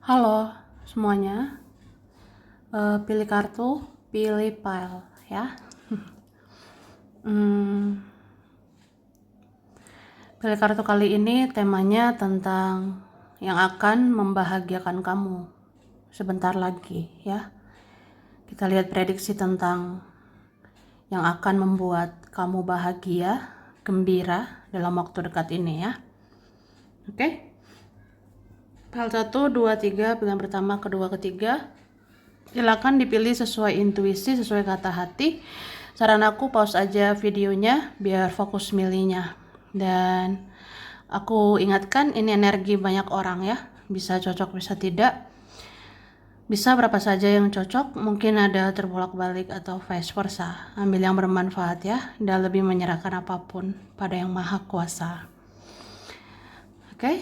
Halo semuanya, pilih kartu, pilih file ya. Pilih kartu kali ini temanya tentang yang akan membahagiakan kamu sebentar lagi ya. Kita lihat prediksi tentang yang akan membuat kamu bahagia, gembira dalam waktu dekat ini ya. Oke? File 1, 2, 3, pilihan pertama, kedua, ketiga. Silakan dipilih sesuai intuisi, sesuai kata hati. Saran aku pause aja videonya biar fokus milihnya. Dan aku ingatkan ini energi banyak orang ya. Bisa cocok, bisa tidak. Bisa berapa saja yang cocok, mungkin ada terbolak-balik atau vice versa. Ambil yang bermanfaat ya, dan lebih menyerahkan apapun pada yang maha kuasa. Oke?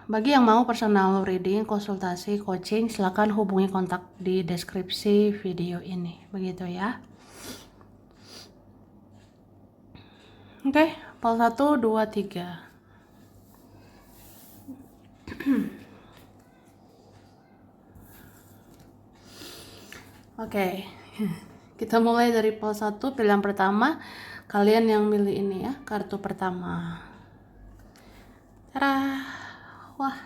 Bagi yang mau personal reading, konsultasi, coaching, silakan hubungi kontak di deskripsi video ini. Begitu ya. Oke, file 1, 2, 3. Oke. Kita mulai dari file 1, pilihan pertama. Kalian yang milih ini ya, kartu pertama. Tara. Wah.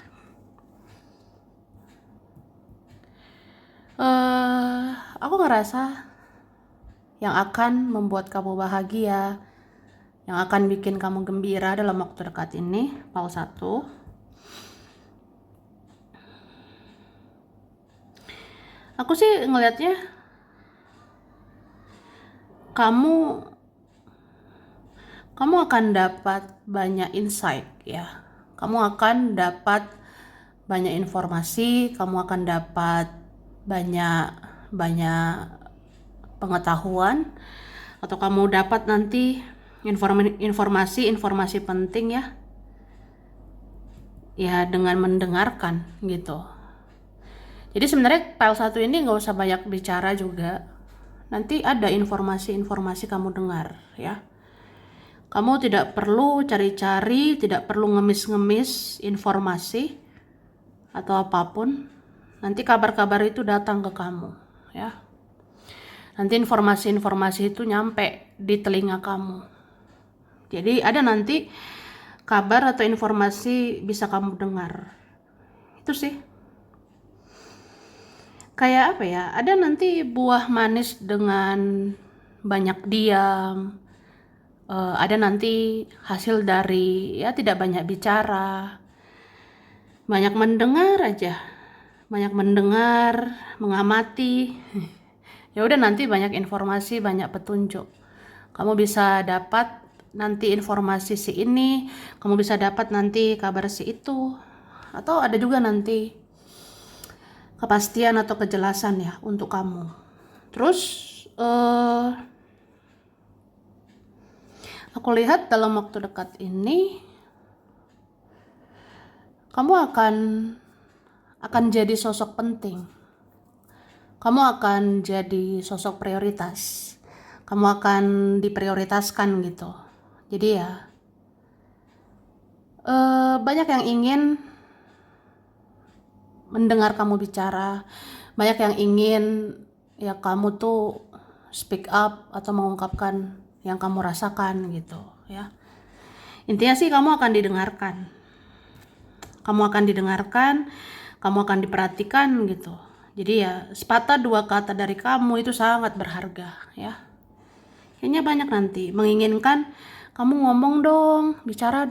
Aku ngerasa yang akan membuat kamu bahagia, yang akan bikin kamu gembira dalam waktu dekat ini, file 1. Aku sih ngelihatnya kamu akan dapat banyak insight ya. Kamu akan dapat banyak informasi, kamu akan dapat banyak pengetahuan, atau kamu dapat nanti informasi penting ya dengan mendengarkan gitu. Jadi sebenarnya file 1 ini nggak usah banyak bicara juga, nanti ada informasi kamu dengar ya. Kamu tidak perlu cari-cari, tidak perlu ngemis-ngemis informasi atau apapun. Nanti kabar-kabar itu datang ke kamu ya. Nanti informasi-informasi itu nyampe di telinga kamu. Jadi ada nanti kabar atau informasi bisa kamu dengar. Itu sih. Kayak apa ya? Ada nanti buah manis dengan banyak diam. Ada nanti hasil dari ya tidak banyak bicara, banyak mendengar aja, banyak mendengar, mengamati. Ya udah nanti banyak informasi, banyak petunjuk. Kamu bisa dapat nanti informasi si ini, kamu bisa dapat nanti kabar si itu, atau ada juga nanti kepastian atau kejelasan ya untuk kamu. Terus aku lihat dalam waktu dekat ini kamu akan jadi sosok penting. Kamu akan jadi sosok prioritas. Kamu akan diprioritaskan gitu. Jadi ya banyak yang ingin mendengar kamu bicara, banyak yang ingin ya kamu tuh speak up atau mengungkapkan yang kamu rasakan gitu ya. Intinya sih kamu akan didengarkan. Kamu akan didengarkan, kamu akan diperhatikan gitu. Jadi ya sepatah dua kata dari kamu itu sangat berharga ya. Kayaknya banyak nanti menginginkan kamu ngomong dong, bicara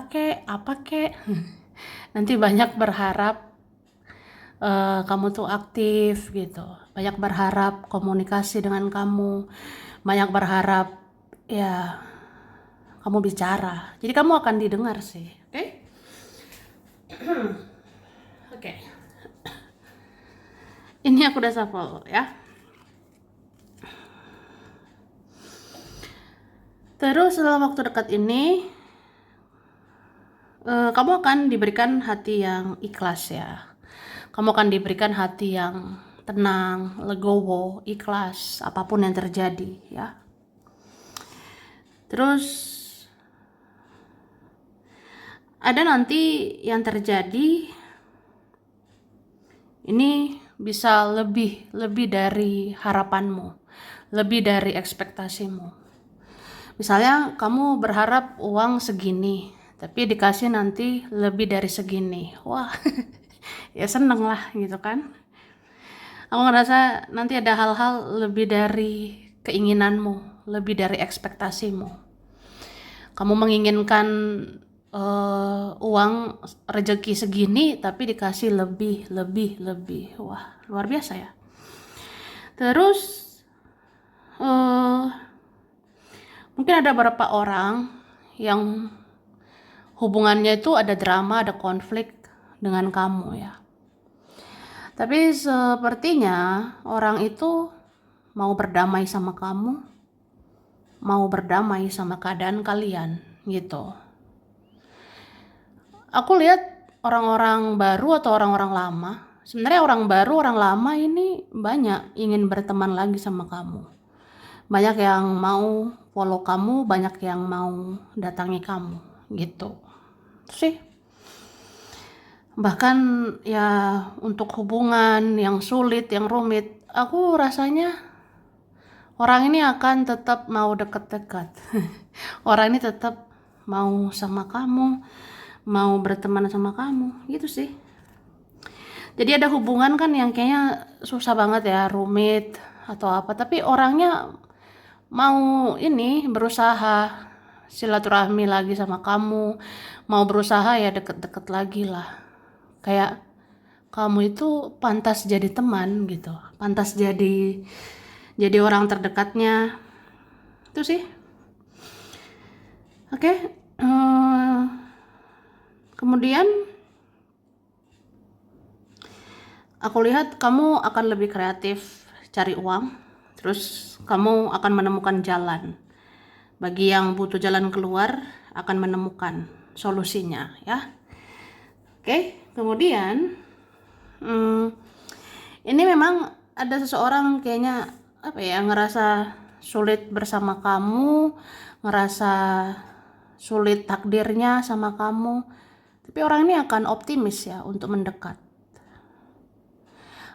kek, apa kek. Nanti banyak berharap kamu tuh aktif gitu. Banyak berharap komunikasi dengan kamu. Banyak berharap ya kamu bicara. Jadi kamu akan didengar sih. Oke? Oke. Ini aku udah shuffle ya. Terus dalam waktu dekat ini kamu akan diberikan hati yang ikhlas ya. Kamu akan diberikan hati yang tenang, legowo, ikhlas, apapun yang terjadi ya. Terus ada nanti yang terjadi ini bisa lebih dari harapanmu, lebih dari ekspektasimu. Misalnya kamu berharap uang segini, tapi dikasih nanti lebih dari segini. Wah, ya seneng lah gitu kan. Aku ngerasa nanti ada hal-hal lebih dari keinginanmu, lebih dari ekspektasimu. Kamu menginginkan uang rezeki segini, tapi dikasih lebih. Wah, luar biasa ya. Terus mungkin ada beberapa orang yang hubungannya itu ada drama, ada konflik dengan kamu ya. Tapi sepertinya orang itu mau berdamai sama kamu, mau berdamai sama keadaan kalian gitu. Aku lihat orang-orang baru atau orang-orang lama, sebenarnya orang baru, orang lama ini banyak ingin berteman lagi sama kamu. Banyak yang mau follow kamu, banyak yang mau datangi kamu gitu. Sih. Bahkan ya untuk hubungan yang sulit, yang rumit, aku rasanya orang ini akan tetap mau dekat-dekat. Orang ini tetap mau sama kamu, mau berteman sama kamu, gitu sih. Jadi ada hubungan kan yang kayaknya susah banget ya, rumit atau apa, tapi orangnya mau ini berusaha silaturahmi lagi sama kamu, mau berusaha ya deket-deket lagi lah. Kayak kamu itu pantas jadi teman gitu, pantas jadi orang terdekatnya. Itu sih. Oke. Kemudian aku lihat kamu akan lebih kreatif cari uang, terus kamu akan menemukan jalan. Bagi yang butuh jalan keluar akan menemukan solusinya ya. Oke, kemudian ini memang ada seseorang kayaknya apa ya, ngerasa sulit bersama kamu, ngerasa sulit takdirnya sama kamu, tapi orang ini akan optimis ya untuk mendekat.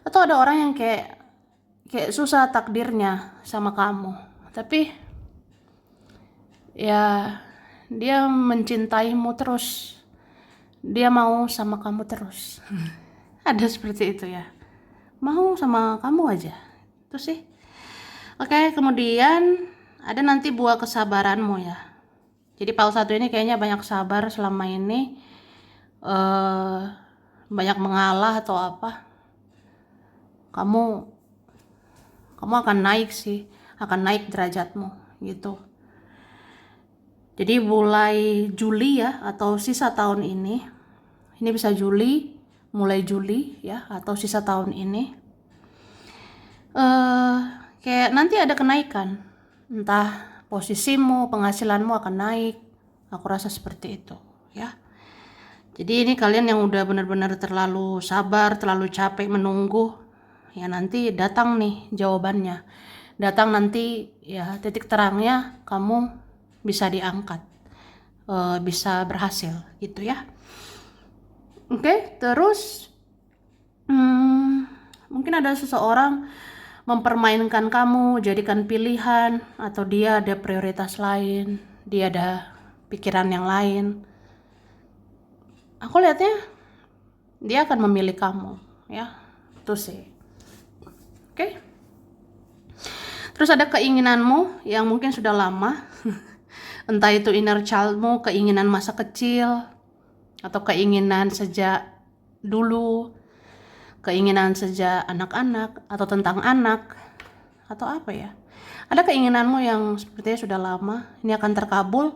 Atau ada orang yang kayak susah takdirnya sama kamu, tapi ya dia mencintaimu terus, dia mau sama kamu terus. Ada seperti itu ya, mau sama kamu aja itu sih. Oke, kemudian ada nanti buah kesabaranmu ya. Jadi Paul 1 ini kayaknya banyak sabar selama ini, banyak mengalah atau apa. Kamu akan naik sih, akan naik derajatmu gitu. Jadi mulai Juli ya, atau sisa tahun ini bisa Juli, mulai Juli ya, atau sisa tahun ini, kayak nanti ada kenaikan, entah posisimu, penghasilanmu akan naik. Aku rasa seperti itu ya. Jadi ini kalian yang udah benar-benar terlalu sabar, terlalu capek menunggu, ya nanti datang nih jawabannya. Datang nanti ya titik terangnya, kamu bisa diangkat, bisa berhasil gitu ya. Oke, terus mungkin ada seseorang mempermainkan kamu, jadikan pilihan, atau dia ada prioritas lain, dia ada pikiran yang lain. Aku lihatnya dia akan memilih kamu ya, itu sih. Oke. Terus ada keinginanmu yang mungkin sudah lama, entah itu inner childmu, keinginan masa kecil, atau keinginan sejak dulu, keinginan sejak anak-anak, atau tentang anak, atau apa ya. Ada keinginanmu yang sepertinya sudah lama, ini akan terkabul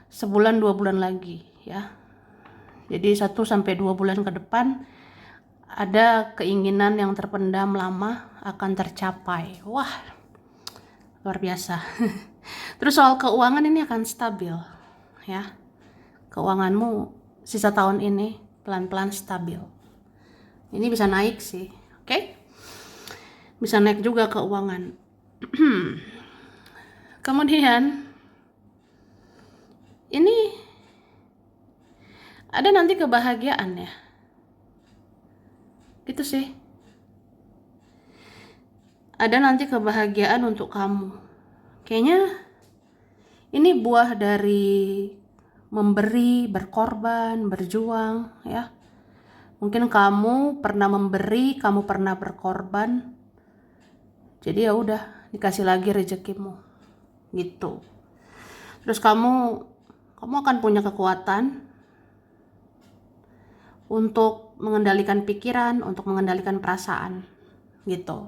sebulan 2 bulan lagi ya. Jadi 1-2 bulan ke depan ada keinginan yang terpendam lama akan tercapai. Wah, luar biasa. Terus soal keuangan ini akan stabil ya. Keuanganmu sisa tahun ini pelan-pelan stabil. Ini bisa naik sih, oke? Bisa naik juga keuangan. Kemudian ini ada nanti kebahagiaan ya. Gitu sih. Ada nanti kebahagiaan untuk kamu. Kayaknya ini buah dari memberi, berkorban, berjuang ya. Mungkin kamu pernah memberi, kamu pernah berkorban. Jadi ya udah, dikasih lagi rezekimu. Gitu. Terus kamu akan punya kekuatan untuk mengendalikan pikiran, untuk mengendalikan perasaan. Gitu.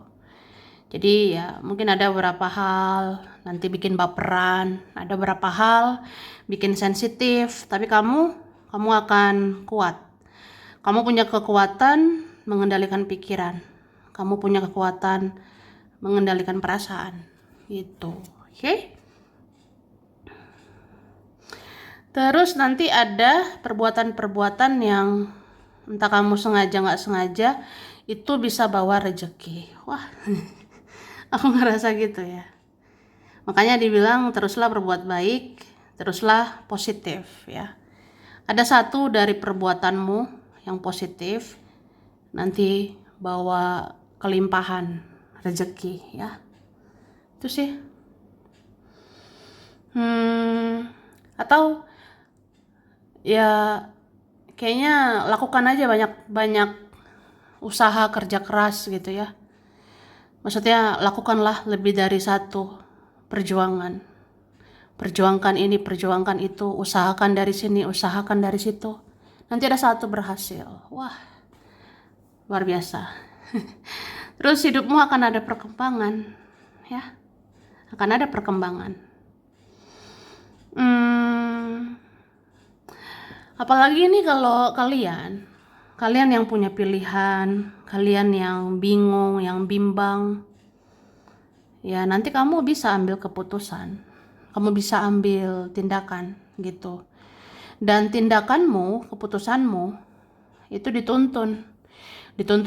Jadi ya mungkin ada beberapa hal nanti bikin baperan, ada beberapa hal bikin sensitif, tapi kamu akan kuat. Kamu punya kekuatan mengendalikan pikiran. Kamu punya kekuatan mengendalikan perasaan. Gitu. Oke? Terus nanti ada perbuatan-perbuatan yang entah kamu sengaja nggak sengaja itu bisa bawa rezeki. Wah, aku ngerasa gitu ya. Makanya dibilang teruslah berbuat baik, teruslah positif ya. Ada satu dari perbuatanmu yang positif nanti bawa kelimpahan rezeki ya. Itu sih. Atau ya kayaknya lakukan aja banyak usaha kerja keras gitu ya. Maksudnya lakukanlah lebih dari satu perjuangan. Perjuangkan ini, perjuangkan itu, usahakan dari sini, usahakan dari situ. Nanti ada satu berhasil. Wah, luar biasa. Terus hidupmu akan ada perkembangan, ya. Akan ada perkembangan. Apalagi ini kalau kalian yang punya pilihan, kalian yang bingung, yang bimbang, ya nanti kamu bisa ambil keputusan, kamu bisa ambil tindakan gitu. Dan tindakanmu, keputusanmu itu dituntun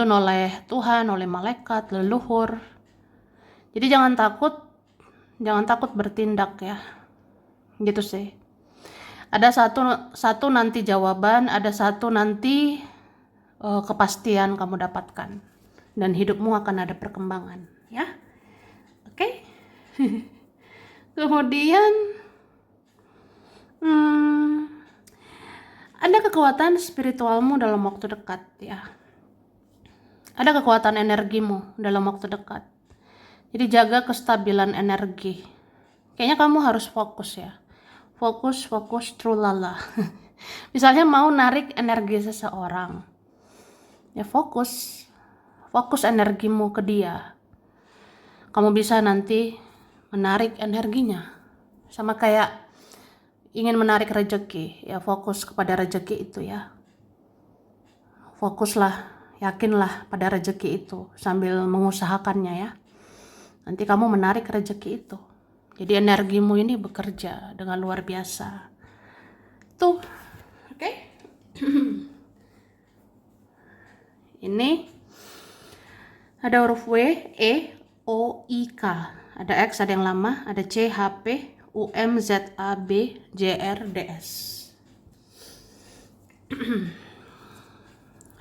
oleh Tuhan, oleh malaikat, leluhur. Jadi jangan takut bertindak ya, gitu sih. Ada satu nanti jawaban, ada satu nanti kepastian kamu dapatkan, dan hidupmu akan ada perkembangan ya. Oke. Kemudian ada kekuatan spiritualmu dalam waktu dekat ya. Ada kekuatan energimu dalam waktu dekat. Jadi jaga kestabilan energi. Kayaknya kamu harus fokus ya. Fokus true lala. Misalnya mau narik energi seseorang, ya fokus energimu ke dia. Kamu bisa nanti menarik energinya. Sama kayak ingin menarik rezeki, ya fokus kepada rezeki itu ya. Fokuslah, yakinlah pada rezeki itu sambil mengusahakannya ya. Nanti kamu menarik rezeki itu. Jadi energimu ini bekerja dengan luar biasa. Tuh, oke? Ini ada huruf W, E, O, I, K. Ada X, ada yang lama, ada C, H, P, U, M, Z, A, B, J, R, D, S.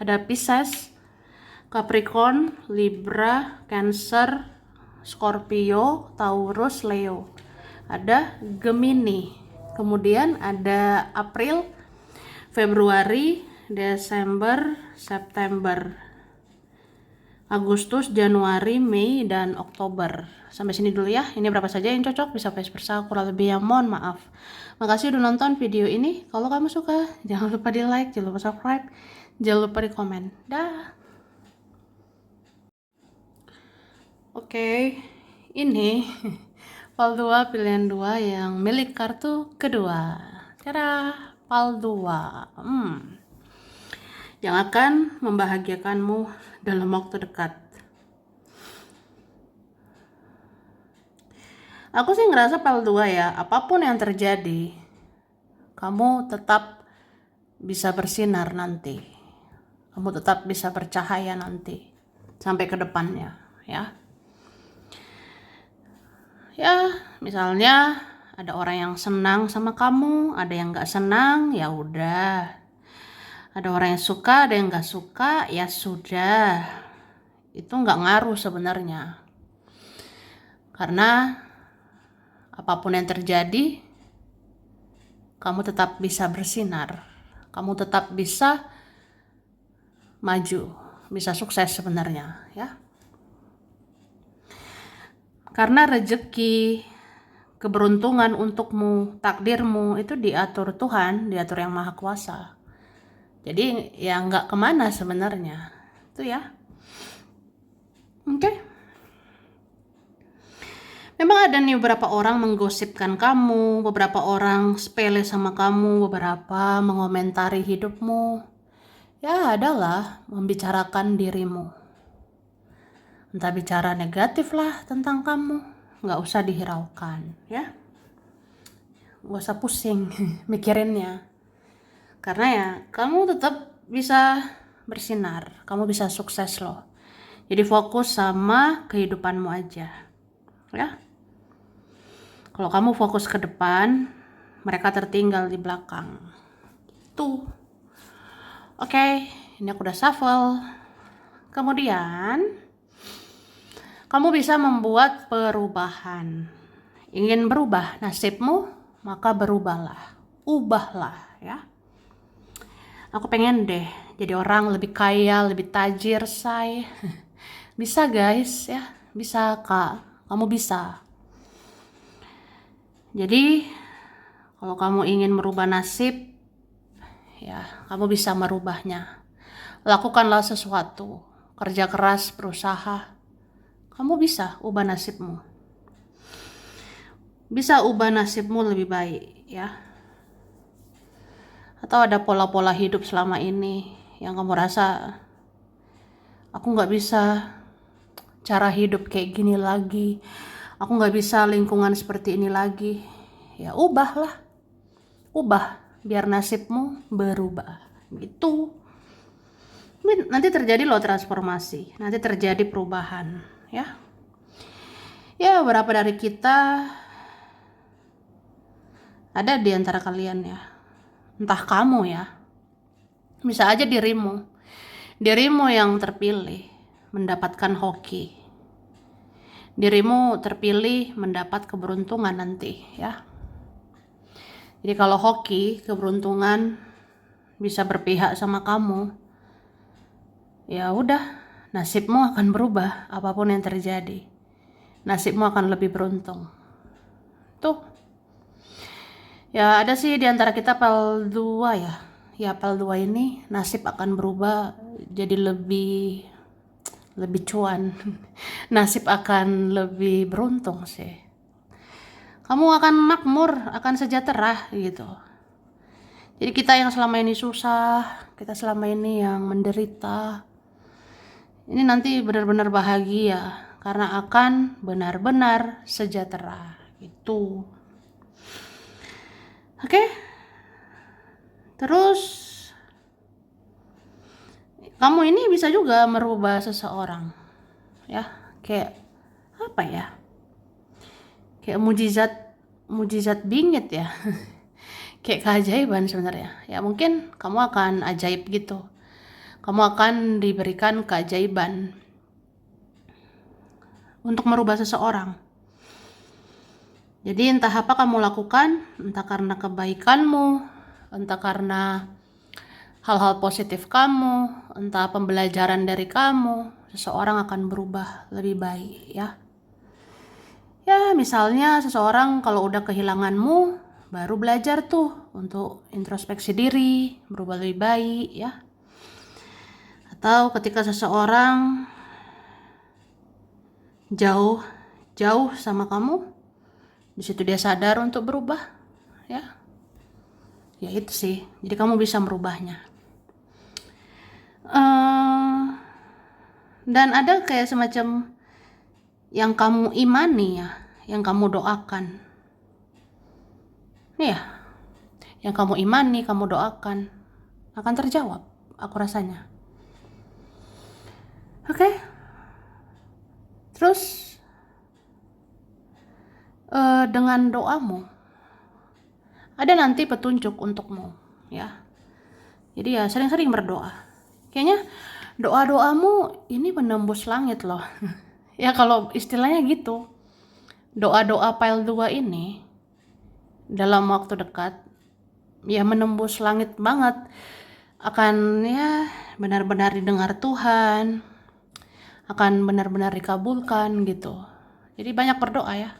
Ada Pisces, Capricorn, Libra, Cancer, Scorpio, Taurus, Leo. Ada Gemini. Kemudian ada April, Februari, Desember, September, Agustus, Januari, Mei, dan Oktober. Sampai sini dulu ya. Ini berapa saja yang cocok, bisa vice versa, kurang lebih yang mohon maaf. Makasih udah nonton video ini. Kalau kamu suka, jangan lupa di like, jangan lupa subscribe, jangan lupa di komen. Dah. Oke, ini PAL 2 pilihan 2 yang milik kartu kedua. Cara PAL 2 yang akan membahagiakanmu dalam waktu dekat. Aku sih ngerasa PAL 2 ya, apapun yang terjadi, kamu tetap bisa bersinar nanti. Kamu tetap bisa bercahaya nanti sampai ke depannya ya. Ya, misalnya ada orang yang senang sama kamu, ada yang nggak senang, ya udah. Ada orang yang suka, ada yang nggak suka, ya sudah. Itu nggak ngaruh sebenarnya. Karena apapun yang terjadi, kamu tetap bisa bersinar. Kamu tetap bisa maju, bisa sukses sebenarnya, ya. Karena rezeki, keberuntungan untukmu, takdirmu itu diatur Tuhan, diatur Yang Maha Kuasa. Jadi ya nggak kemana sebenarnya, itu ya. Oke. Memang ada nih beberapa orang menggosipkan kamu, beberapa orang sepele sama kamu, beberapa mengomentari hidupmu. Ya adalah membicarakan dirimu. Entah bicara negatif lah tentang kamu, nggak usah dihiraukan, ya. Nggak usah pusing mikirinnya. Karena ya kamu tetap bisa bersinar, kamu bisa sukses loh. Jadi fokus sama kehidupanmu aja, ya. Kalau kamu fokus ke depan, mereka tertinggal di belakang. Tuh. Oke, ini aku udah shuffle. Kemudian, kamu bisa membuat perubahan. Ingin berubah nasibmu, maka berubahlah. Ubahlah, ya. Aku pengen deh jadi orang lebih kaya, lebih tajir, say. Bisa guys, ya. Bisa kak, kamu bisa. Jadi, kalau kamu ingin merubah nasib, ya, kamu bisa merubahnya. Lakukanlah sesuatu, kerja keras, berusaha. Kamu bisa ubah nasibmu. Bisa ubah nasibmu lebih baik, ya. Atau ada pola-pola hidup selama ini yang kamu rasa, aku nggak bisa cara hidup kayak gini lagi. Aku nggak bisa lingkungan seperti ini lagi. Ya ubahlah. Ubah biar nasibmu berubah. Gitu. Nanti terjadi loh transformasi. Nanti terjadi perubahan. Ya. Ya beberapa dari kita ada di antara kalian ya. Entah kamu ya. Bisa aja dirimu. Dirimu yang terpilih mendapatkan hoki. Dirimu terpilih mendapat keberuntungan nanti ya. Jadi kalau hoki, keberuntungan bisa berpihak sama kamu, ya udah, nasibmu akan berubah apapun yang terjadi. Nasibmu akan lebih beruntung. Tuh. Ya ada sih di antara kita PL 2 ya. Ya PL 2 ini nasib akan berubah jadi lebih cuan. Nasib akan lebih beruntung sih. Kamu akan makmur, akan sejahtera gitu. Jadi kita yang selama ini susah, kita selama ini yang menderita, ini nanti benar-benar bahagia karena akan benar-benar sejahtera. Itu. Oke? Terus kamu ini bisa juga merubah seseorang. Ya, kayak apa ya? Kayak mujizat bingit ya. Kayak keajaiban sebenarnya. Ya mungkin kamu akan ajaib gitu. Kamu akan diberikan keajaiban untuk merubah seseorang. Jadi entah apa kamu lakukan, entah karena kebaikanmu, entah karena hal-hal positif kamu, entah pembelajaran dari kamu, seseorang akan berubah lebih baik ya. Ya misalnya seseorang kalau udah kehilanganmu, baru belajar tuh untuk introspeksi diri, berubah lebih baik ya. Atau ketika seseorang jauh sama kamu, di situ dia sadar untuk berubah ya. Ya itu sih, jadi kamu bisa merubahnya. Dan ada kayak semacam yang kamu imani ya, yang kamu doakan. Nih ya, yang kamu imani, kamu doakan akan terjawab, aku rasanya. Oke. Terus dengan doamu ada nanti petunjuk untukmu ya. Jadi ya sering-sering berdoa. Kayaknya doa-doamu ini menembus langit loh. Ya kalau istilahnya gitu. Doa-doa file 2 ini dalam waktu dekat ya menembus langit banget. Akan ya benar-benar didengar Tuhan. Akan benar-benar dikabulkan gitu. Jadi banyak berdoa ya.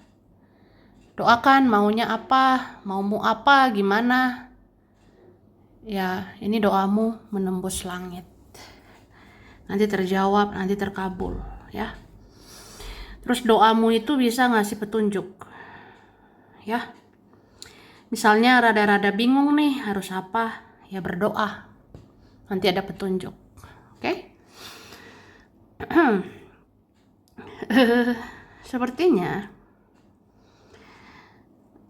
Doakan maunya apa, maumu apa, gimana. Ya, ini doamu menembus langit. Nanti terjawab, nanti terkabul, ya. Terus doamu itu bisa ngasih petunjuk, ya. Misalnya rada-rada bingung nih harus apa, ya berdoa. Nanti ada petunjuk, oke? Sepertinya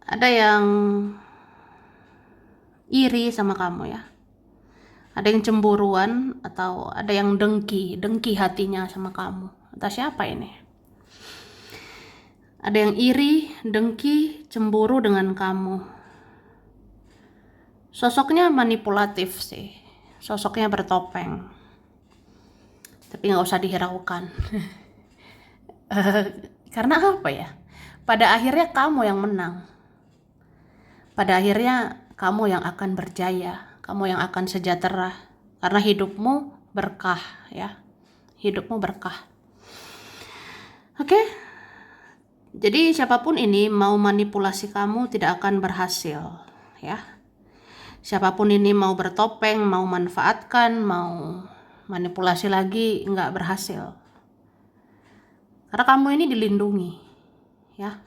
ada yang iri sama kamu ya. Ada yang cemburuan atau ada yang dengki hatinya sama kamu. Entah siapa ini. Ada yang iri, dengki, cemburu dengan kamu. Sosoknya manipulatif sih. Sosoknya bertopeng. Tapi nggak usah dihiraukan. Karena apa ya? Pada akhirnya kamu yang menang. Pada akhirnya kamu yang akan berjaya. Kamu yang akan sejahtera. Karena hidupmu berkah ya. Hidupmu berkah. Oke? Jadi siapapun ini mau manipulasi kamu tidak akan berhasil ya. Siapapun ini mau bertopeng, mau manfaatkan, mau manipulasi lagi nggak berhasil. Karena kamu ini dilindungi ya.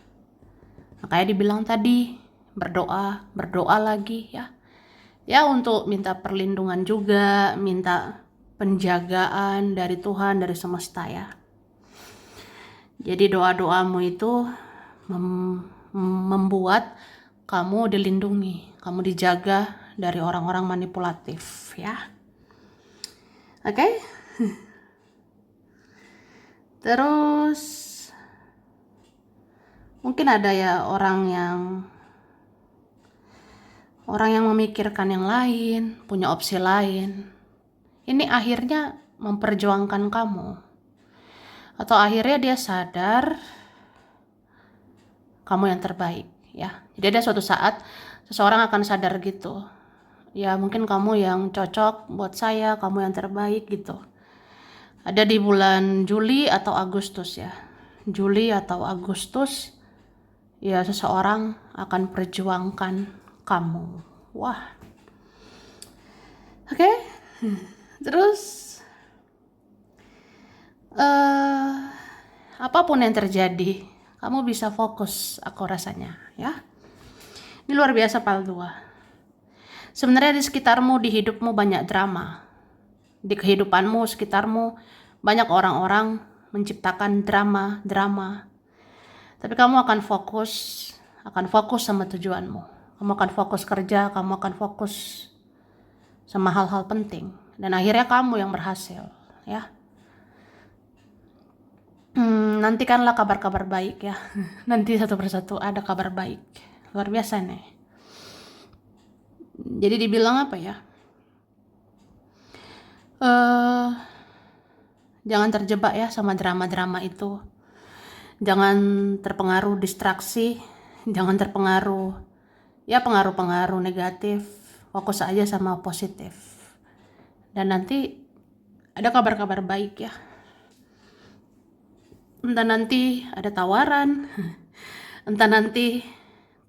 Makanya dibilang tadi berdoa lagi ya. Ya untuk minta perlindungan juga, minta penjagaan dari Tuhan, dari semesta ya. Jadi doa-doamu itu membuat kamu dilindungi, kamu dijaga dari orang-orang manipulatif ya. Oke? Terus mungkin ada ya orang yang memikirkan yang lain, punya opsi lain. Ini akhirnya memperjuangkan kamu. Atau akhirnya dia sadar kamu yang terbaik ya. Jadi ada suatu saat seseorang akan sadar gitu. Ya mungkin kamu yang cocok buat saya, kamu yang terbaik gitu. Ada di bulan Juli atau Agustus ya. Juli atau Agustus ya seseorang akan perjuangkan kamu. Wah. Oke. Terus apapun yang terjadi, kamu bisa fokus aku rasanya ya. Ini luar biasa Pal 2. Sebenarnya di sekitarmu, di hidupmu banyak drama. Di kehidupanmu, sekitarmu banyak orang-orang menciptakan drama. Tapi kamu akan fokus sama tujuanmu. Kamu akan fokus kerja, kamu akan fokus sama hal-hal penting. Dan akhirnya kamu yang berhasil ya. Nantikanlah kabar-kabar baik ya. Nanti satu persatu ada kabar baik. Luar biasa nih. Jadi dibilang apa ya? Jangan terjebak ya sama drama-drama itu. Jangan terpengaruh distraksi. Jangan terpengaruh pengaruh-pengaruh negatif. Fokus aja sama positif. Dan nanti ada kabar-kabar baik ya. Entah nanti ada tawaran, entah nanti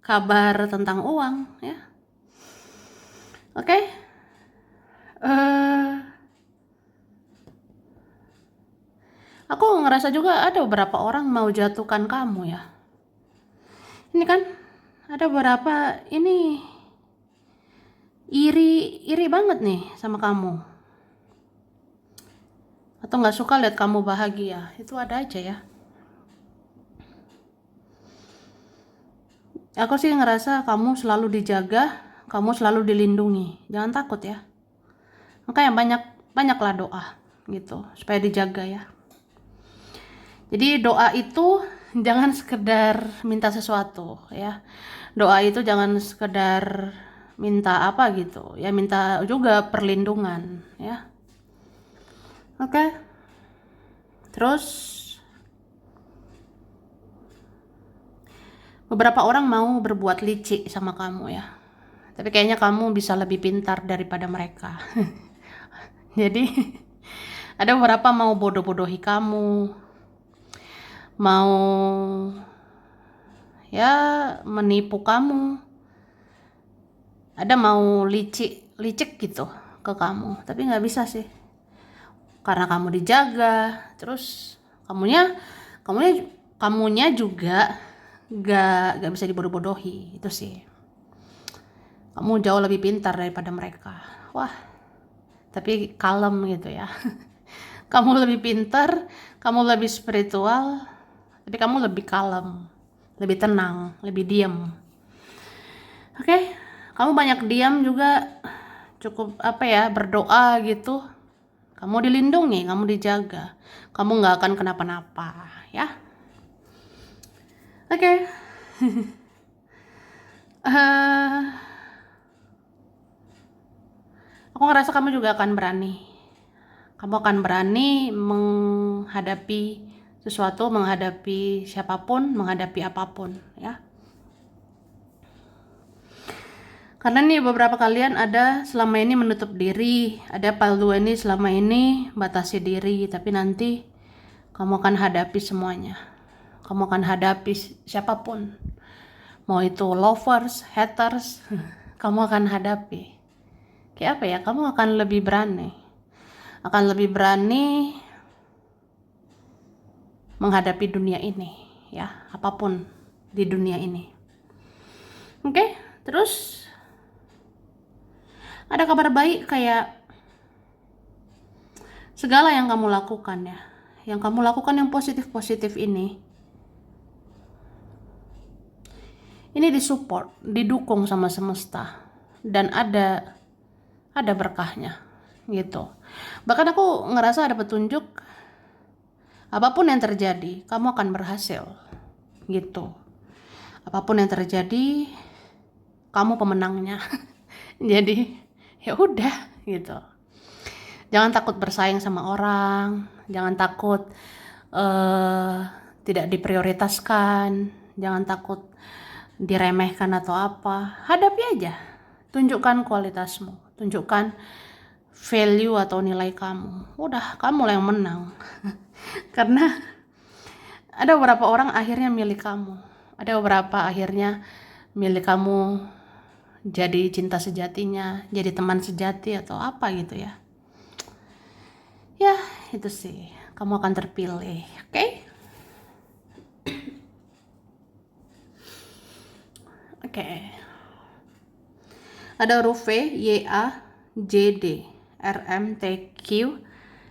kabar tentang uang ya. Oke. Aku ngerasa juga ada beberapa orang mau jatuhkan kamu ya. Ini kan ada beberapa ini iri banget nih sama kamu. Atau nggak suka lihat kamu bahagia, itu ada aja ya. Aku sih ngerasa kamu selalu dijaga, kamu selalu dilindungi. Jangan takut ya. Makanya banyaklah doa gitu supaya dijaga ya. Jadi doa itu jangan sekedar minta sesuatu ya. Doa itu jangan sekedar minta apa gitu ya, minta juga perlindungan ya. Oke. Terus beberapa orang mau berbuat licik sama kamu ya, tapi kayaknya kamu bisa lebih pintar daripada mereka. Jadi ada beberapa mau bodoh-bodohi kamu, mau ya menipu kamu, ada mau licik gitu ke kamu, tapi nggak bisa sih, karena kamu dijaga. Terus kamunya kamunya kamunya juga gak bisa dibodoh-bodohi. Itu sih, kamu jauh lebih pintar daripada mereka. Wah, tapi kalem gitu ya. Kamu lebih pintar, kamu lebih spiritual, tapi kamu lebih kalem, lebih tenang, lebih diam. Oke, kamu banyak diam juga, cukup apa ya, berdoa gitu. Kamu dilindungi, kamu dijaga, kamu nggak akan kenapa-napa ya. Oke. Eh, aku ngerasa kamu juga akan berani. Kamu akan berani menghadapi sesuatu, menghadapi siapapun, menghadapi apapun ya. Karena nih beberapa kalian ada selama ini menutup diri, ada paldu ini selama ini batasi diri, tapi nanti kamu akan hadapi semuanya. Kamu akan hadapi siapapun, mau itu lovers, haters, kamu akan hadapi. Kayak apa ya, kamu akan lebih berani, menghadapi dunia ini ya, apapun di dunia ini. Oke, terus ada kabar baik, kayak segala yang kamu lakukan ya, yang kamu lakukan yang positif-positif ini disupport, didukung sama semesta, dan ada berkahnya gitu. Bahkan aku ngerasa ada petunjuk, apapun yang terjadi kamu akan berhasil gitu. Apapun yang terjadi kamu pemenangnya. Jadi ya udah gitu. Jangan takut bersaing sama orang, jangan takut tidak diprioritaskan, jangan takut diremehkan atau apa. Hadapi aja, tunjukkan kualitasmu, tunjukkan value atau nilai kamu. Udah, kamu lah yang menang. Karena ada beberapa orang akhirnya milik kamu, ada beberapa akhirnya milik kamu, jadi cinta sejatinya, jadi teman sejati atau apa gitu ya. Ya itu sih, kamu akan terpilih. Oke? Oke. Ada huruf V, Y, A, J, D, R, M, T, Q,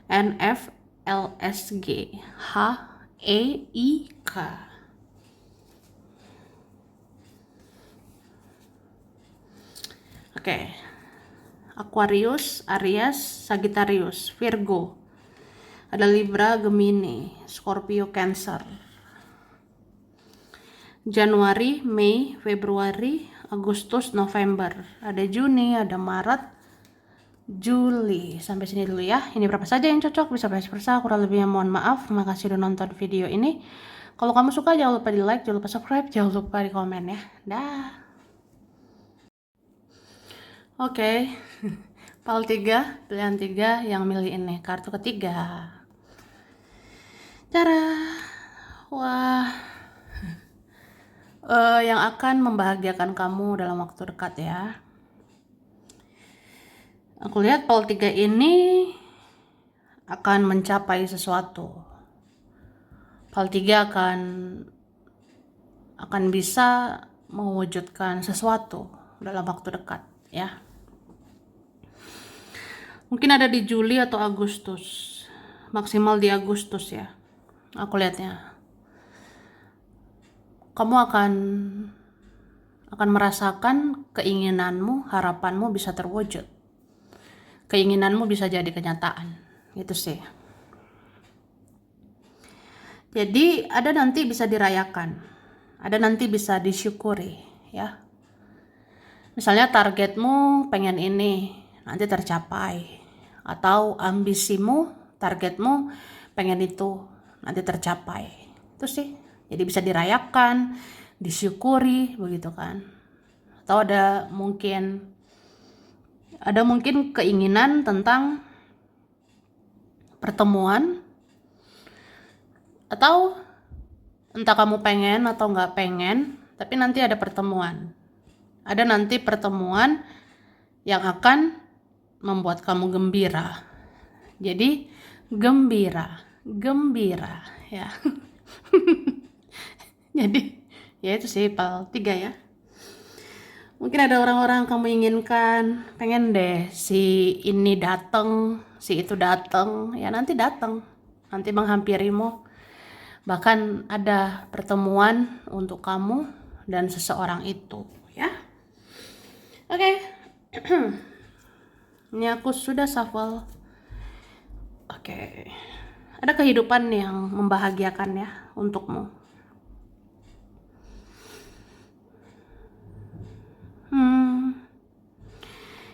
N, F, L, S, G, H, E, I, K. Oke. Aquarius, Aries, Sagittarius, Virgo. Ada Libra, Gemini, Scorpio, Cancer. Januari, Mei, Februari, Agustus, November. Ada Juni, ada Maret, Juli. Sampai sini dulu ya. Ini berapa saja yang cocok, bisa vice versa. Kurang lebihnya mohon maaf. Terima kasih udah nonton video ini. Kalau kamu suka jangan lupa di like, jangan lupa subscribe, jangan lupa di komen ya. Dah. Oke. Pal 3, pilihan 3 yang milih ini. Kartu ketiga. Cara. Wah. Yang akan membahagiakan kamu dalam waktu dekat ya. Aku lihat pal 3 ini akan mencapai sesuatu. Pal 3 akan bisa mewujudkan sesuatu dalam waktu dekat ya. Mungkin ada di Juli atau Agustus. Maksimal di Agustus ya. Aku lihatnya. Kamu akan merasakan keinginanmu, harapanmu bisa terwujud. Keinginanmu bisa jadi kenyataan. Gitu sih. Jadi ada nanti bisa dirayakan. Ada nanti bisa disyukuri ya. Misalnya targetmu pengen ini, nanti tercapai. Atau ambisimu, targetmu pengen itu, nanti tercapai. Itu sih, jadi bisa dirayakan, disyukuri, begitu kan. Atau ada mungkin keinginan tentang pertemuan, atau entah kamu pengen atau nggak pengen, tapi nanti ada pertemuan. Ada nanti pertemuan yang akan membuat kamu gembira. Jadi gembira ya. Jadi ya itu sih PAL 3 ya. Mungkin ada orang-orang kamu inginkan, pengen deh si ini datang, si itu datang, ya nanti datang, nanti menghampirimu. Bahkan ada pertemuan untuk kamu dan seseorang itu, ya. Oke. Ini aku sudah shuffle. Oke. Ada kehidupan yang membahagiakan ya untukmu.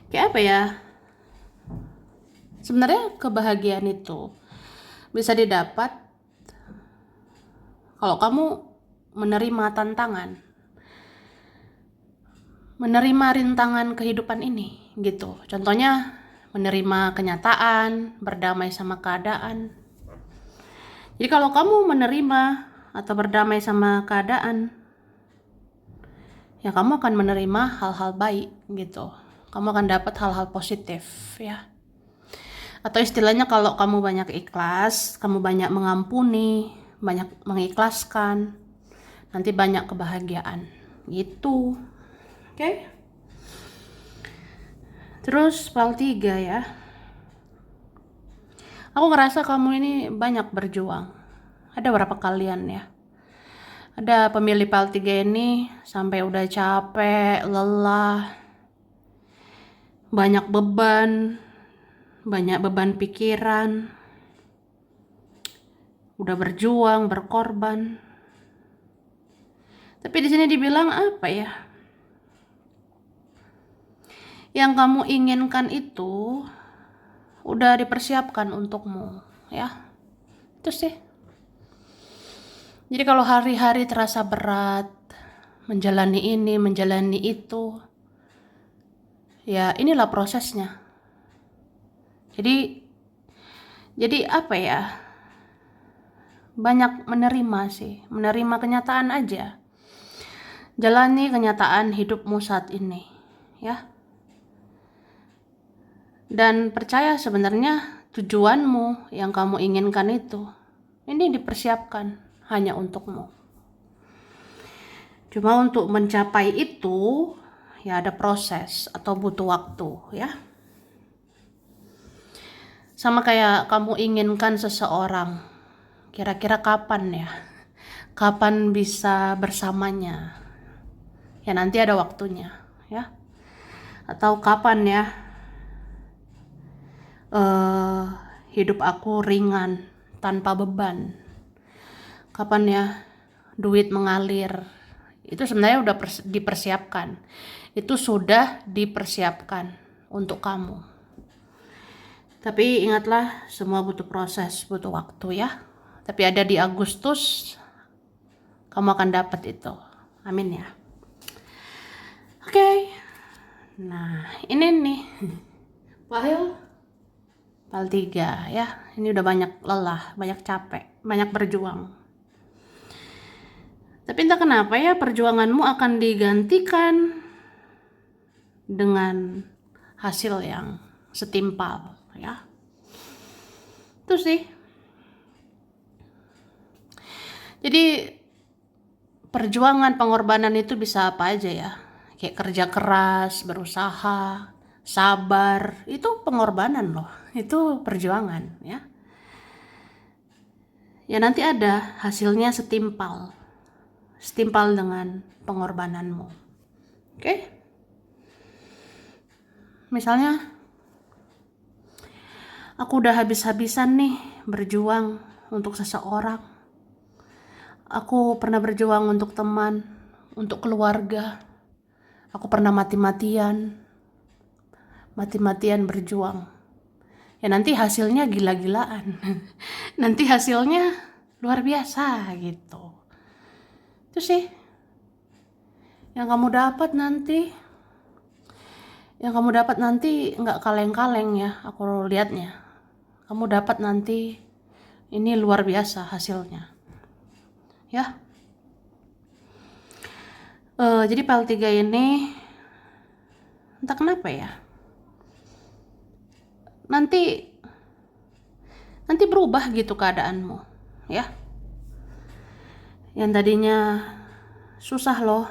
Kayak apa ya? Sebenarnya kebahagiaan itu bisa didapat kalau kamu menerima tantangan, menerima rintangan kehidupan ini gitu. Contohnya menerima kenyataan, berdamai sama keadaan. Jadi kalau kamu menerima atau berdamai sama keadaan, ya kamu akan menerima hal-hal baik gitu. Kamu akan dapat hal-hal positif ya. Atau istilahnya kalau kamu banyak ikhlas, kamu banyak mengampuni, banyak mengikhlaskan, nanti banyak kebahagiaan gitu. Oke. Terus PAL 3 ya. Aku ngerasa kamu ini banyak berjuang. Ada berapa kalian ya? Ada pemilih PAL 3 ini sampai udah capek, lelah, banyak beban pikiran, udah berjuang, berkorban. Tapi di sini dibilang apa ya? Yang kamu inginkan itu udah dipersiapkan untukmu, ya. Itu sih. Jadi kalau hari-hari terasa berat, menjalani ini, menjalani itu, ya inilah prosesnya. Jadi apa ya? Banyak menerima sih, menerima kenyataan aja. Jalani kenyataan hidupmu saat ini, ya. Dan percaya sebenarnya tujuanmu yang kamu inginkan itu, ini dipersiapkan hanya untukmu. Cuma untuk mencapai itu, ya ada proses atau butuh waktu, ya. Sama kayak kamu inginkan seseorang, kira-kira kapan ya? Kapan bisa bersamanya? Ya nanti ada waktunya, ya. Atau kapan ya hidup aku ringan tanpa beban? Kapan ya duit mengalir? Itu sebenarnya udah dipersiapkan. Itu sudah dipersiapkan untuk kamu. Tapi ingatlah, semua butuh proses, butuh waktu ya. Tapi ada di Agustus, kamu akan dapat itu. Amin ya. Oke. Nah, ini nih. PAL 3 ya. Ini udah banyak lelah, banyak capek, banyak berjuang. Tapi entah kenapa ya perjuanganmu akan digantikan dengan hasil yang setimpal ya. Itu sih. Jadi perjuangan, pengorbanan itu bisa apa aja ya. Kayak kerja keras, berusaha, sabar, itu pengorbanan loh. Itu perjuangan ya. Ya nanti ada hasilnya setimpal dengan pengorbananmu. Oke? Misalnya aku udah habis-habisan nih berjuang untuk seseorang. Aku pernah berjuang untuk teman, untuk keluarga. Aku pernah mati-matian berjuang. Ya nanti hasilnya gila-gilaan. Nanti hasilnya luar biasa gitu. Itu sih yang kamu dapat nanti. Yang kamu dapat nanti nggak kaleng-kaleng ya, aku lihatnya. Kamu dapat nanti ini luar biasa hasilnya. Ya. Jadi PL3 ini entah kenapa ya. Nanti berubah gitu keadaanmu, ya. Yang tadinya susah loh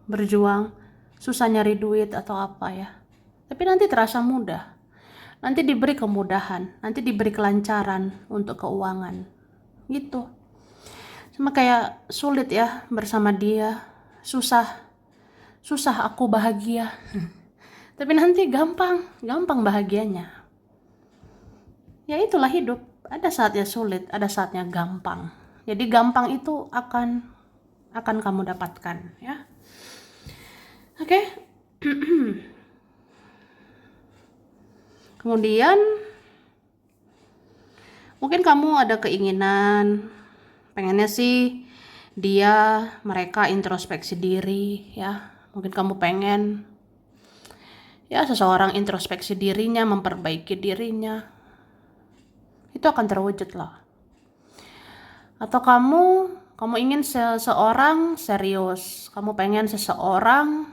berjuang, susah nyari duit atau apa ya. Tapi nanti terasa mudah. Nanti diberi kemudahan, nanti diberi kelancaran untuk keuangan. Gitu. Sama kayak sulit ya bersama dia, susah aku bahagia. Tapi nanti gampang bahagianya. Ya itulah hidup. Ada saatnya sulit, ada saatnya gampang. Jadi gampang itu akan kamu dapatkan, ya. Oke. Kemudian mungkin kamu ada keinginan pengennya sih mereka introspeksi diri, ya. Mungkin kamu pengen ya seseorang introspeksi dirinya, memperbaiki dirinya. Itu akan terwujud lah. Atau kamu ingin seseorang serius, kamu pengen seseorang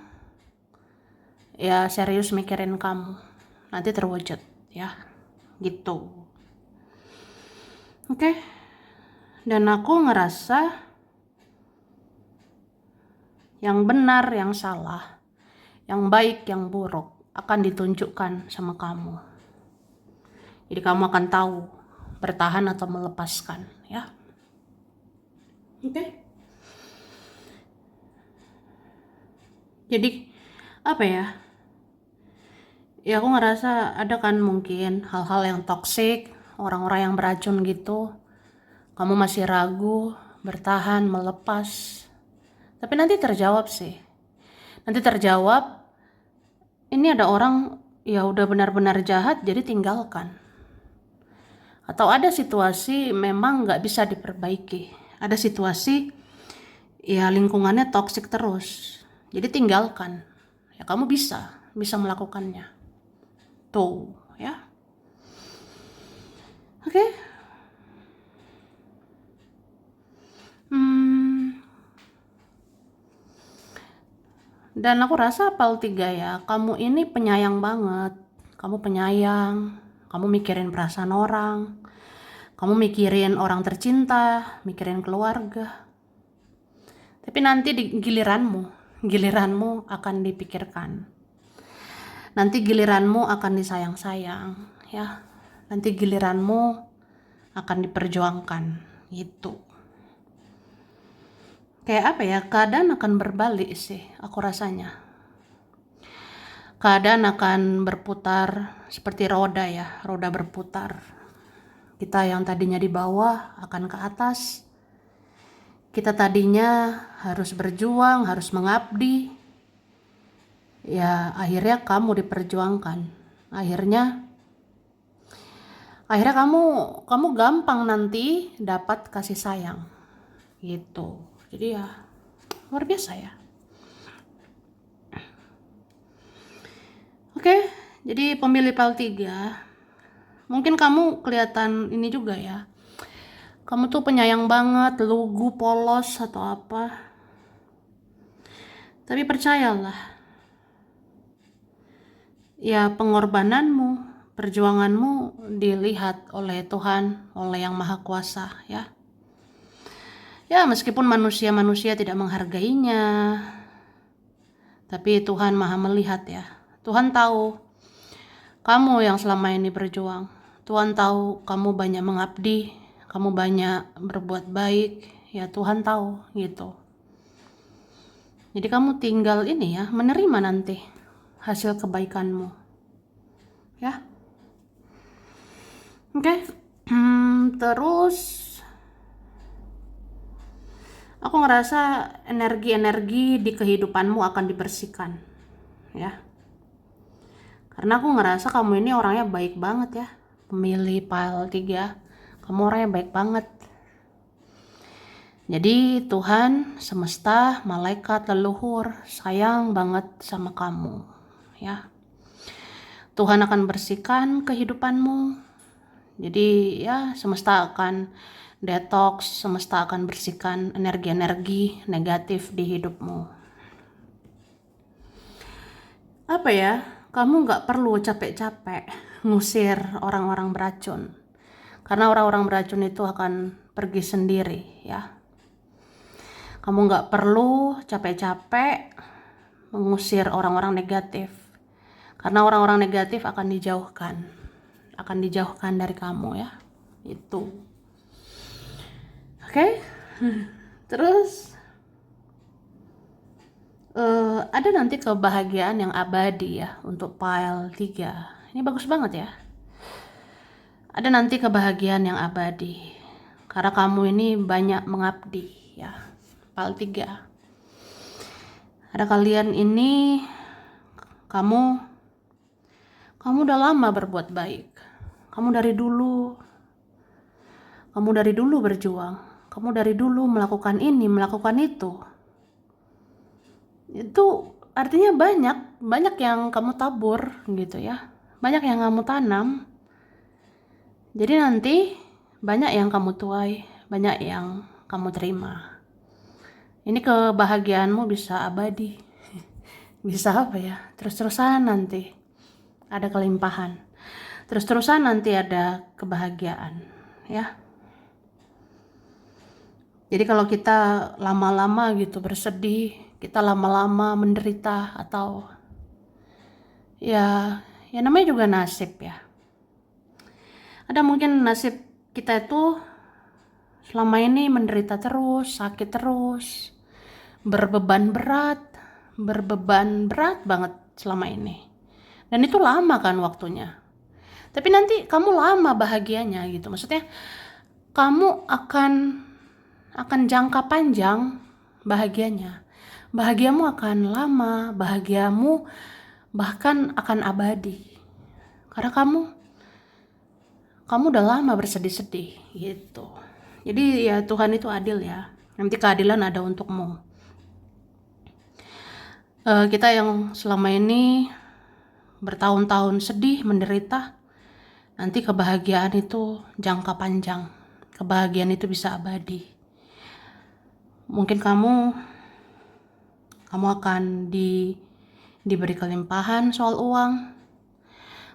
ya serius mikirin kamu, nanti terwujud ya, gitu. Oke. Dan aku ngerasa yang benar, yang salah, yang baik, yang buruk akan ditunjukkan sama kamu. Jadi kamu akan tahu bertahan atau melepaskan, ya. Oke. Jadi apa ya? Ya aku ngerasa ada kan mungkin hal-hal yang toksik, orang-orang yang beracun gitu. Kamu masih ragu, bertahan, melepas. Tapi nanti terjawab sih. Nanti terjawab, ini ada orang ya udah benar-benar jahat jadi tinggalkan. Atau ada situasi memang nggak bisa diperbaiki. Ada situasi ya lingkungannya toksik terus. Jadi tinggalkan. Ya kamu bisa melakukannya. Tuh, ya. Oke. Dan aku rasa PL3 ya, kamu ini penyayang banget. Kamu penyayang, kamu mikirin perasaan orang, kamu mikirin orang tercinta, mikirin keluarga. Tapi nanti di giliranmu akan dipikirkan. Nanti giliranmu akan disayang-sayang, ya. Nanti giliranmu akan diperjuangkan, gitu. Kayak apa ya, keadaan akan berbalik sih, aku rasanya. Keadaan akan berputar seperti roda ya, roda berputar. Kita yang tadinya di bawah akan ke atas. Kita tadinya harus berjuang, harus mengabdi. Ya akhirnya kamu diperjuangkan. Akhirnya kamu gampang nanti dapat kasih sayang. Gitu. Jadi ya luar biasa ya. Oke, jadi pemilih PL3, mungkin kamu kelihatan ini juga ya. Kamu tuh penyayang banget, lugu, polos atau apa. Tapi percayalah, ya pengorbananmu, perjuanganmu dilihat oleh Tuhan, oleh Yang Maha Kuasa ya. Ya meskipun manusia tidak menghargainya, tapi Tuhan Maha melihat ya. Tuhan tahu kamu yang selama ini berjuang. Tuhan tahu kamu banyak mengabdi, kamu banyak berbuat baik. Ya Tuhan tahu gitu. Jadi kamu tinggal ini ya, menerima nanti hasil kebaikanmu. Ya. Oke. Terus aku ngerasa energi-energi di kehidupanmu akan dibersihkan. ya. Karena aku ngerasa kamu ini orangnya baik banget ya. Pemilih pile 3, kamu orangnya baik banget. Jadi Tuhan, semesta, malaikat, leluhur sayang banget sama kamu, ya. Tuhan akan bersihkan kehidupanmu. Jadi ya semesta akan detox, semesta akan bersihkan energi-energi negatif di hidupmu. Apa ya, kamu gak perlu capek-capek ngusir orang-orang beracun. Karena orang-orang beracun itu akan pergi sendiri, ya. Kamu gak perlu capek-capek mengusir orang-orang negatif. Karena orang-orang negatif akan dijauhkan dari kamu, ya. Itu. Oke? Terus ada nanti kebahagiaan yang abadi ya untuk pile 3. Ini bagus banget ya. Ada nanti kebahagiaan yang abadi. Karena kamu ini banyak mengabdi ya. Pile 3. Ada kalian ini kamu udah lama berbuat baik. Kamu dari dulu berjuang. Kamu dari dulu melakukan ini, melakukan itu. Itu artinya banyak yang kamu tabur gitu ya. Banyak yang kamu tanam. Jadi nanti banyak yang kamu tuai, banyak yang kamu terima. Ini kebahagiaanmu bisa abadi. Bisa apa ya? Terus-terusan nanti ada kelimpahan. Terus-terusan nanti ada kebahagiaan, ya. Jadi kalau kita lama-lama gitu bersedih, kita lama-lama menderita atau ya namanya juga nasib ya. Ada mungkin nasib kita itu selama ini menderita terus, sakit terus, berbeban berat banget selama ini. Dan itu lama kan waktunya. Tapi nanti kamu lama bahagianya gitu. Maksudnya kamu akan jangka panjang bahagianya. Bahagiamu akan lama, bahagiamu bahkan akan abadi. Karena kamu udah lama bersedih-sedih gitu. Jadi ya Tuhan itu adil ya. Nanti keadilan ada untukmu. Kita yang selama ini bertahun-tahun sedih, menderita, nanti kebahagiaan itu jangka panjang. Kebahagiaan itu bisa abadi. Mungkin kamu akan diberi kelimpahan soal uang.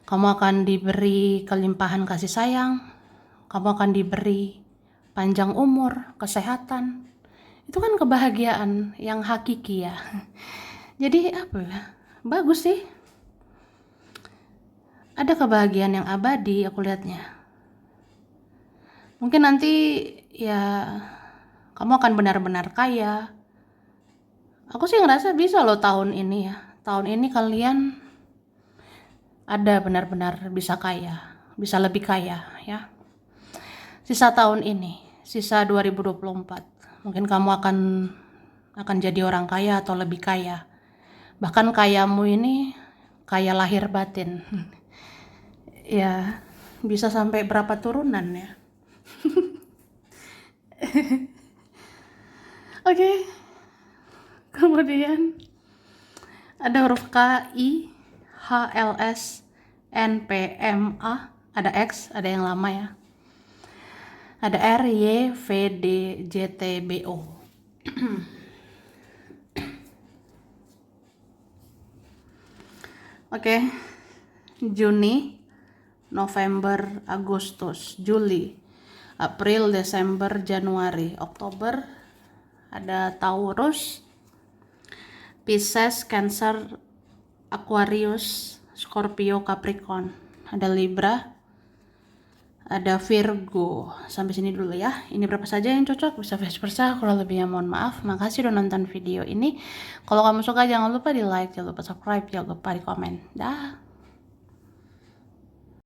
Kamu akan diberi kelimpahan kasih sayang. Kamu akan diberi panjang umur, kesehatan. Itu kan kebahagiaan yang hakiki ya. Jadi apa ya? Bagus sih. Ada kebahagiaan yang abadi aku lihatnya. Mungkin nanti ya kamu akan benar-benar kaya. Aku sih ngerasa bisa loh tahun ini ya. Tahun ini kalian ada benar-benar bisa kaya. Bisa lebih kaya ya. Sisa tahun ini, sisa 2024. Mungkin kamu akan jadi orang kaya atau lebih kaya. Bahkan kayamu ini kaya lahir batin. Ya, bisa sampai berapa turunan ya. Oke. Kemudian ada huruf K, I, H, L, S, N, P, M, A, ada X, ada yang lama ya. Ada R, Y, V, D, J, T, B, O. Oke. Juni, November, Agustus, Juli, April, Desember, Januari, Oktober. Ada Taurus, Pisces, Cancer, Aquarius, Scorpio, Capricorn. Ada Libra, ada Virgo. Sampai sini dulu ya. Ini berapa saja yang cocok, bisa vice versa. Kurang lebihnya mohon maaf. Makasih udah nonton video ini. Kalau kamu suka jangan lupa di like, jangan lupa subscribe, jangan lupa di komen. Dah.